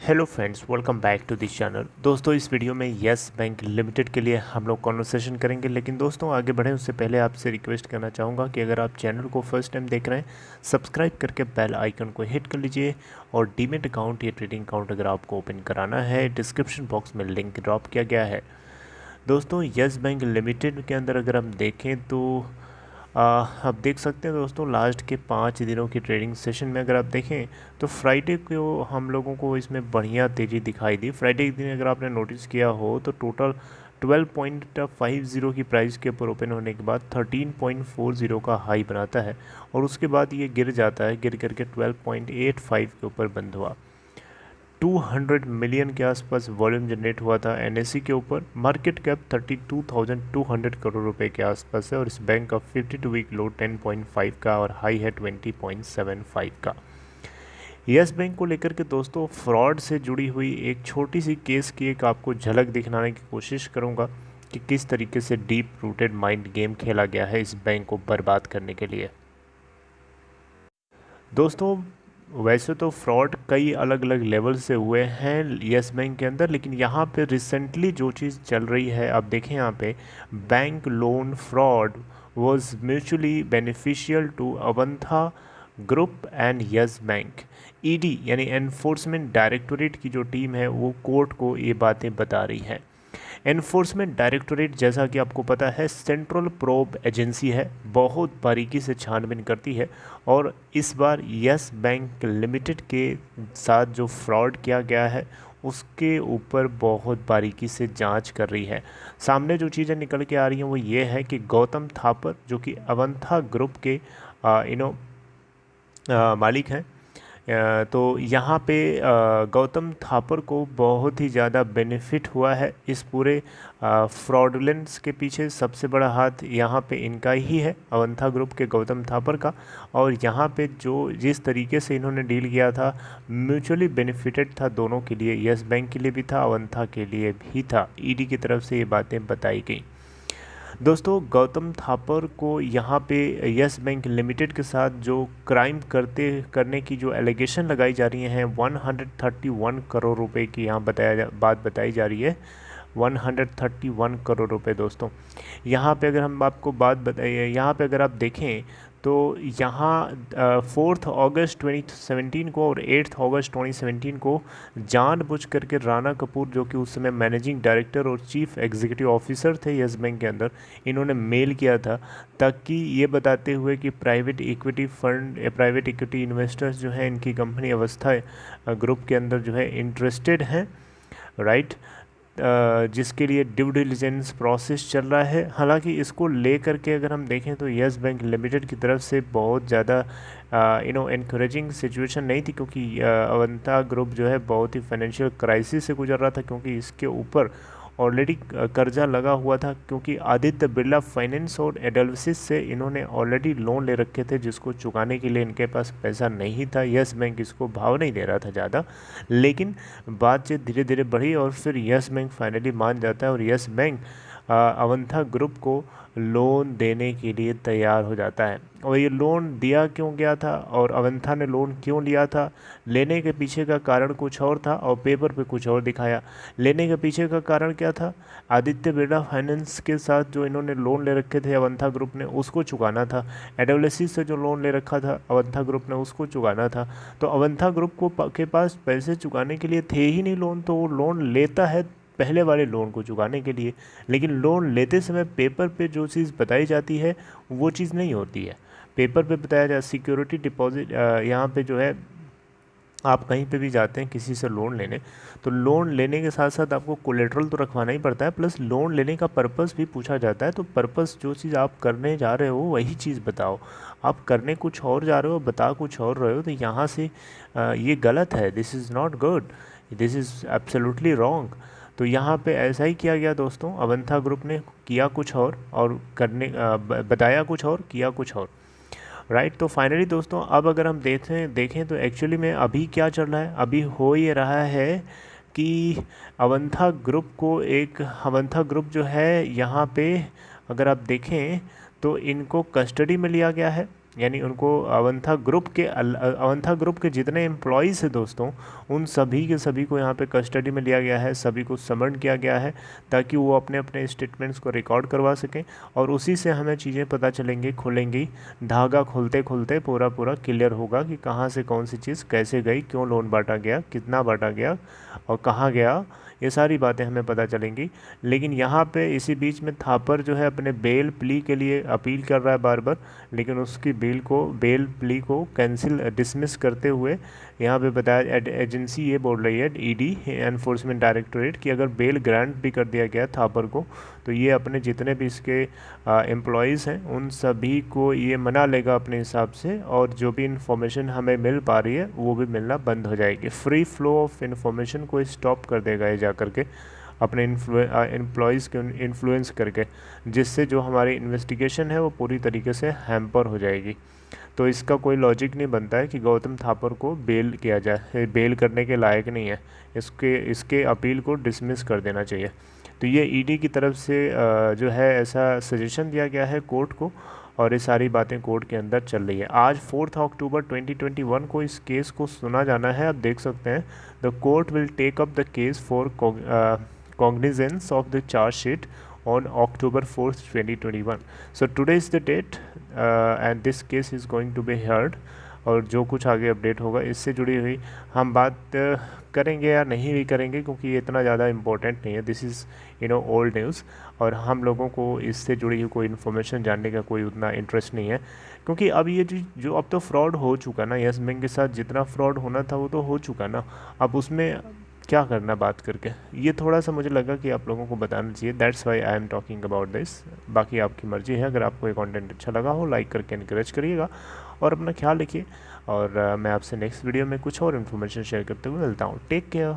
Hello friends, welcome back to this channel. दोस्तों, इस video में यस बैंक लिमिटेड के लिए हम लोग कॉन्वर्सेशन करेंगे। लेकिन दोस्तों, आगे बढ़ें उससे पहले आपसे रिक्वेस्ट करना चाहूँगा कि अगर आप चैनल को फर्स्ट टाइम देख रहे हैं, सब्सक्राइब करके बेल आइकन को हिट कर लीजिए। और डीमेट अकाउंट या ट्रेडिंग अकाउंट अगर आपको ओपन कराना है, डिस्क्रिप्शन बॉक्स में लिंक ड्रॉप किया गया है। दोस्तों, यस बैंक लिमिटेड के अंदर अगर हम देखें तो आप देख सकते हैं दोस्तों, लास्ट के 5 दिनों की ट्रेडिंग सेशन में अगर आप देखें तो फ्राइडे को हम लोगों को इसमें बढ़िया तेज़ी दिखाई दी। फ्राइडे के दिन अगर आपने नोटिस किया हो तो टोटल 12.50 की प्राइस के ऊपर ओपन होने के बाद 13.40 का हाई बनाता है और उसके बाद ये गिर जाता है, गिर करके 12.85 के ऊपर बंद हुआ। 200 मिलियन के आसपास वॉल्यूम जनरेट हुआ था एनएससी के ऊपर। मार्केट कैप 32,200 करोड़ रुपए के आसपास है और इस बैंक का 52 वीक लो 10.5 का और हाई है 20.75 का। यस बैंक को लेकर के दोस्तों फ्रॉड से जुड़ी हुई एक छोटी सी केस की एक आपको झलक दिखाने की कोशिश करूंगा कि किस तरीके से डीप रूटेड माइंड गेम खेला गया है इस बैंक को बर्बाद करने के लिए। दोस्तों, वैसे तो फ्रॉड कई अलग अलग लेवल से हुए हैं यस बैंक के अंदर, लेकिन यहाँ पे रिसेंटली जो चीज़ चल रही है आप देखें यहाँ पे, bank loan fraud was mutually beneficial to Avantha group and Yes Bank. ED यानी एनफोर्समेंट डायरेक्टोरेट की जो टीम है वो कोर्ट को ये बातें बता रही है। एनफोर्समेंट डायरेक्टोरेट, जैसा कि आपको पता है, सेंट्रल प्रोब एजेंसी है, बहुत बारीकी से छानबीन करती है और इस बार यस बैंक लिमिटेड के साथ जो फ्रॉड किया गया है उसके ऊपर बहुत बारीकी से जांच कर रही है। सामने जो चीज़ें निकल के आ रही हैं वो ये है कि गौतम थापर, जो कि अवंथा ग्रुप के मालिक हैं, तो यहाँ पे गौतम थापर को बहुत ही ज़्यादा बेनिफिट हुआ है इस पूरे फ्रॉडुलेंस के पीछे। सबसे बड़ा हाथ यहाँ पे इनका ही है, अवंथा ग्रुप के गौतम थापर का। और यहाँ पे जो जिस तरीके से इन्होंने डील किया था, म्यूचुअली बेनिफिटेड था दोनों के लिए, यस बैंक के लिए भी था, अवंथा के लिए भी था। ईडी की तरफ से ये बातें बताई गई। दोस्तों, गौतम थापर को यहाँ पे यस बैंक लिमिटेड के साथ जो क्राइम करने की जो एलिगेशन लगाई जा रही हैं 131 करोड़ रुपए की यहाँ बात बताई जा रही है। 131 करोड़ रुपए दोस्तों। यहाँ पे अगर हम आपको बात बताइए, यहाँ पे अगर आप देखें तो यहाँ 4 अगस्त 2017 को और 8 अगस्त 2017 को जानबूझ करके राणा कपूर, जो कि उस समय मैनेजिंग डायरेक्टर और चीफ एग्जीक्यूटिव ऑफिसर थे यस बैंक के अंदर, इन्होंने मेल किया था ताकि ये बताते हुए कि प्राइवेट इक्विटी फंड या प्राइवेट इक्विटी इन्वेस्टर्स जो हैं इनकी कंपनी अवस्था ग्रुप के अंदर जो है इंटरेस्टेड हैं, राइट, जिसके लिए ड्यू डिलिजेंस प्रोसेस चल रहा है। हालांकि इसको ले करके अगर हम देखें तो यस बैंक लिमिटेड की तरफ से बहुत ज़्यादा इनकरेजिंग सिचुएशन नहीं थी, क्योंकि अवंता ग्रुप जो है बहुत ही फाइनेंशियल क्राइसिस से गुजर रहा था, क्योंकि इसके ऊपर ऑलरेडी कर्जा लगा हुआ था, क्योंकि आदित्य बिरला फाइनेंस और एडल्सिस से इन्होंने ऑलरेडी लोन ले रखे थे जिसको चुकाने के लिए इनके पास पैसा नहीं था। यस बैंक इसको भाव नहीं दे रहा था ज़्यादा, लेकिन बातचीत धीरे धीरे बढ़ी और फिर यस बैंक फाइनली मान जाता है और यस बैंक अवंथा ग्रुप को लोन देने के लिए तैयार हो जाता है। और ये लोन दिया क्यों गया था और अवंथा ने लोन क्यों लिया था, लेने के पीछे का कारण कुछ और था और पेपर पे कुछ और दिखाया। लेने के पीछे का कारण क्या था, आदित्य बिरला फाइनेंस के साथ जो इन्होंने लोन ले रखे थे अवंथा ग्रुप ने, उसको चुकाना था। एडब्ल्यूसी से जो लोन ले रखा था अवंथा ग्रुप ने, उसको चुकाना था। तो अवंथा ग्रुप के पास पैसे चुकाने के लिए थे ही नहीं लोन, तो वो लोन लेता है पहले वाले लोन को चुकाने के लिए, लेकिन लोन लेते समय पेपर पे जो चीज़ बताई जाती है वो चीज़ नहीं होती है। पेपर पे बताया जाए सिक्योरिटी डिपॉजिट, यहाँ पे जो है आप कहीं पे भी जाते हैं किसी से लोन लेने, तो लोन लेने के साथ साथ आपको कोलेट्रल तो रखवाना ही पड़ता है, प्लस लोन लेने का पर्पस भी पूछा जाता है। तो पर्पस जो चीज़ आप करने जा रहे हो वही चीज़ बताओ, आप करने कुछ और जा रहे हो बता कुछ और रहे हो, तो यहाँ से ये गलत है। This is not good, this is absolutely wrong. तो यहाँ पे ऐसा ही किया गया दोस्तों, अवंथा ग्रुप ने किया कुछ और बताया कुछ और, किया कुछ और, राइट। तो फाइनली दोस्तों, अब अगर हम देखें तो एक्चुअली में अभी क्या चल रहा है, अभी हो ये रहा है कि अवंथा ग्रुप जो है यहाँ पे अगर आप देखें तो इनको कस्टडी में लिया गया है। यानी उनको अवंथा ग्रुप के जितने एम्प्लॉयज़ हैं दोस्तों, उन सभी के सभी को यहाँ पे कस्टडी में लिया गया है, सभी को समन किया गया है ताकि वो अपने अपने स्टेटमेंट्स को रिकॉर्ड करवा सकें और उसी से हमें चीज़ें पता चलेंगी, खुलेंगी। धागा खोलते खोलते पूरा पूरा क्लियर होगा कि कहाँ से कौन सी चीज़ कैसे गई, क्यों लोन बांटा गया, कितना बांटा गया और कहाँ गया, ये सारी बातें हमें पता चलेंगी। लेकिन यहाँ पे इसी बीच में थापर जो है अपने बेल प्ली के लिए अपील कर रहा है बार बार, लेकिन उसकी बेल प्ली को कैंसिल डिसमिस करते हुए यहाँ पे बताया एजेंसी ये बोल रही है, ईडी एनफोर्समेंट डायरेक्टोरेट, कि अगर बेल ग्रांट भी कर दिया गया थापर को तो ये अपने जितने भी इसके एम्प्लॉयज़ हैं उन सभी को ये मना लेगा अपने हिसाब से, और जो भी इन्फॉर्मेशन हमें मिल पा रही है वो भी मिलना बंद हो जाएगी। फ्री फ्लो ऑफ इन्फॉर्मेशन को स्टॉप कर देगा ये जा करके अपने एम्प्लॉयज़ के इन्फ्लुएंस करके, जिससे जो हमारी इन्वेस्टिगेशन है वो पूरी तरीके से हैम्पर हो जाएगी। तो इसका कोई लॉजिक नहीं बनता है कि गौतम थापर को बेल किया जाए, बेल करने के लायक नहीं है, इसके अपील को डिसमिस कर देना चाहिए। तो ये ईडी की तरफ से जो है ऐसा सजेशन दिया गया है कोर्ट को, और ये सारी बातें कोर्ट के अंदर चल रही है। आज 4 अक्टूबर 2021 को इस केस को सुना जाना है। आप देख सकते हैं, the court will take up the case for cognizance of the charge sheet on October 4th 2021. So today is the date and this case is going to be heard। और जो कुछ आगे अपडेट होगा इससे जुड़ी हुई हम बात करेंगे या नहीं भी करेंगे, क्योंकि ये इतना ज़्यादा इम्पोर्टेंट नहीं है। दिस इज़ ओल्ड न्यूज़, और हम लोगों को इससे जुड़ी हुई कोई इन्फॉर्मेशन जानने का कोई उतना इंटरेस्ट नहीं है, क्योंकि अब ये जो अब तो फ्रॉड हो चुका ना, यस बैंक के साथ जितना फ्रॉड होना था वो तो हो चुका ना, अब उसमें क्या करना बात करके। ये थोड़ा सा मुझे लगा कि आप लोगों को बताना चाहिए, that's why I am talking about this. बाकी आपकी मर्ज़ी है, अगर आपको ये कंटेंट अच्छा लगा हो लाइक करके इनकरेज करिएगा और अपना ख्याल रखिए। और मैं आपसे नेक्स्ट वीडियो में कुछ और इन्फॉर्मेशन शेयर करते हुए मिलता हूँ। Take care.